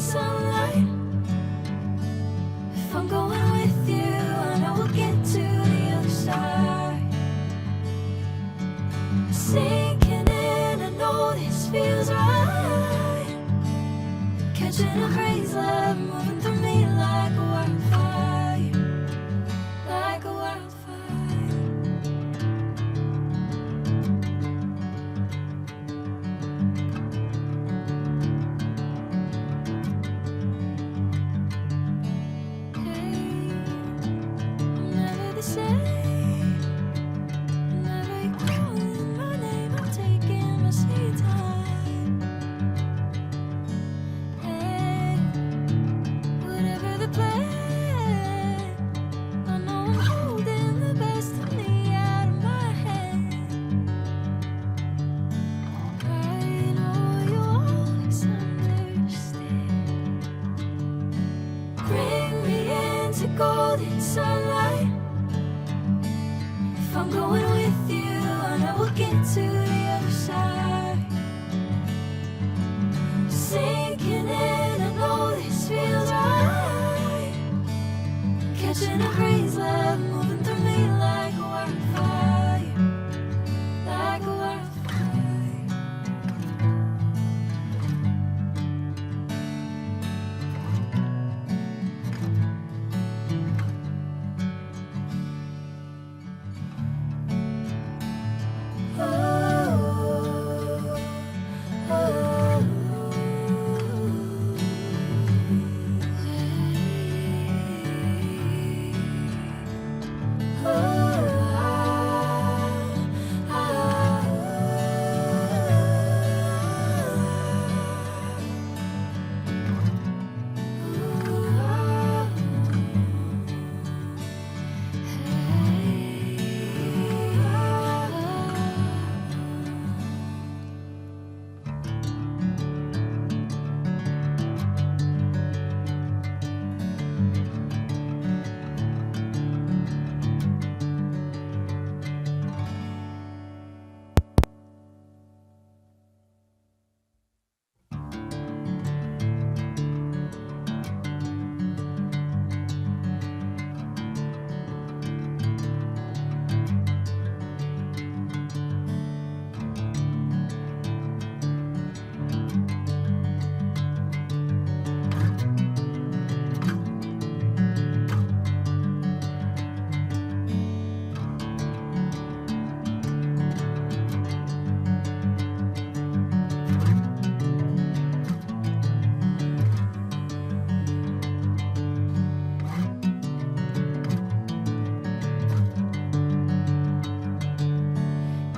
sunlight. If I'm going with you, I know we'll get to the other side. Sinking in, I know this feels right. Catching a crazy love moving through me like a wildfire, like a wildfire. Hey, I'm never the same. Whenever you're calling my name, I'm taking my sweet time. Hey, whatever the plan, I know I'm holding the best of me out of my hand. I know you'll always understand. Bring me into golden sunlight. If I'm going with you, I know we'll get to the other side. Sinking in, I know this feels right. Catching a crazy love moving through me like a wildfire, like a wildfire.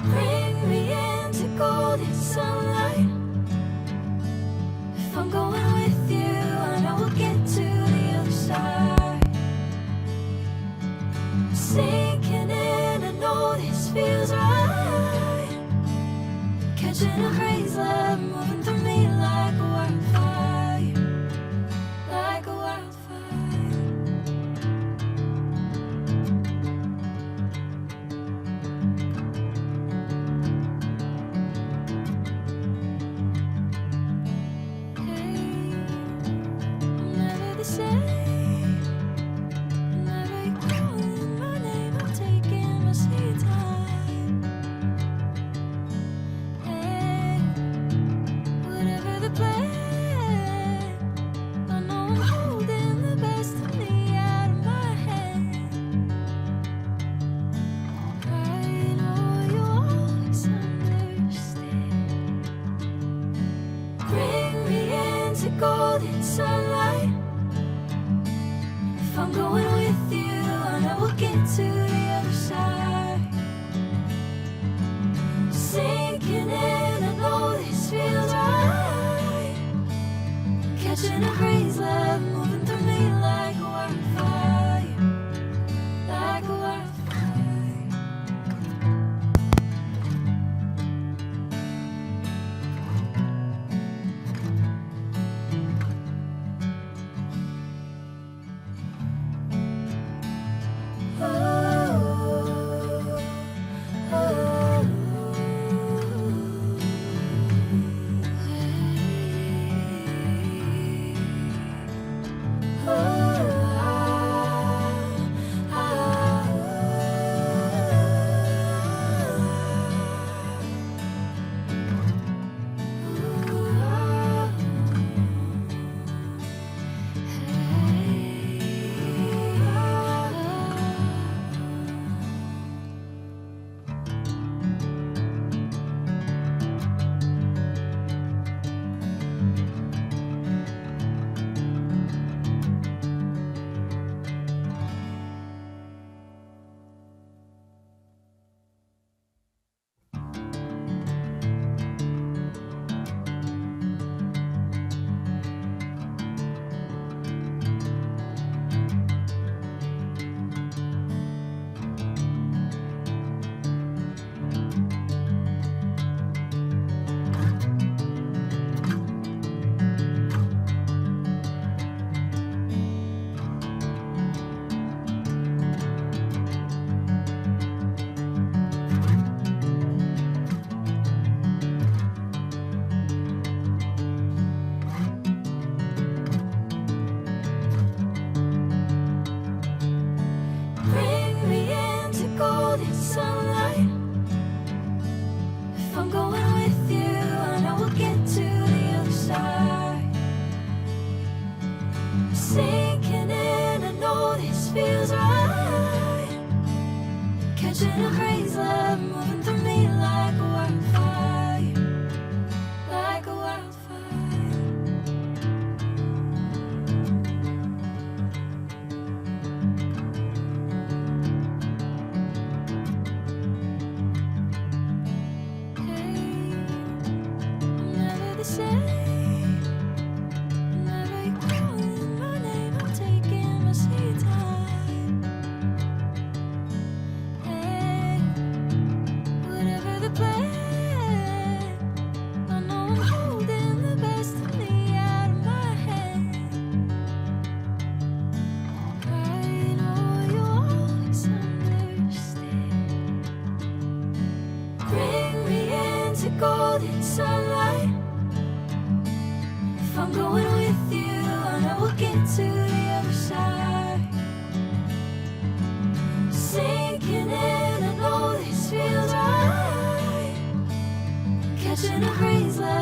Bring me into golden sunlight. If I'm going with you, I know we'll get to the other side. Sinking in, I know this feels right. Catching a crazy love moving through me like a wildfire, like a wildfire. Hey, I'm never the same. Whenever you're calling my name, I'm taking my sweet time. Hey, whatever the plan, I know I'm holding the best of me out of my hand. I know you'll always understand. Bring me into golden sunlight. If I'm going with you, I know we'll get to the other side. Sinking in, I know this feels right. Catching a crazy love moving through me like a wildfire, like a wildfire. golden sunlight. If I'm going with you, I know we'll get to the other side. Sinking in, I know this feels right. Catching a crazy love moving through me like a wildfire, like a wildfire. Hey, I'm never the same. Whenever you're calling my name, I'm taking my sweet time. Hey, whatever the plan, I know I'm holding the best of me out of my hand. I know you'll always understand. Bring me into golden sunlight. If I'm going with you, I know we'll get to the other side. Sinking in, I know this feels right. Catching a crazy love.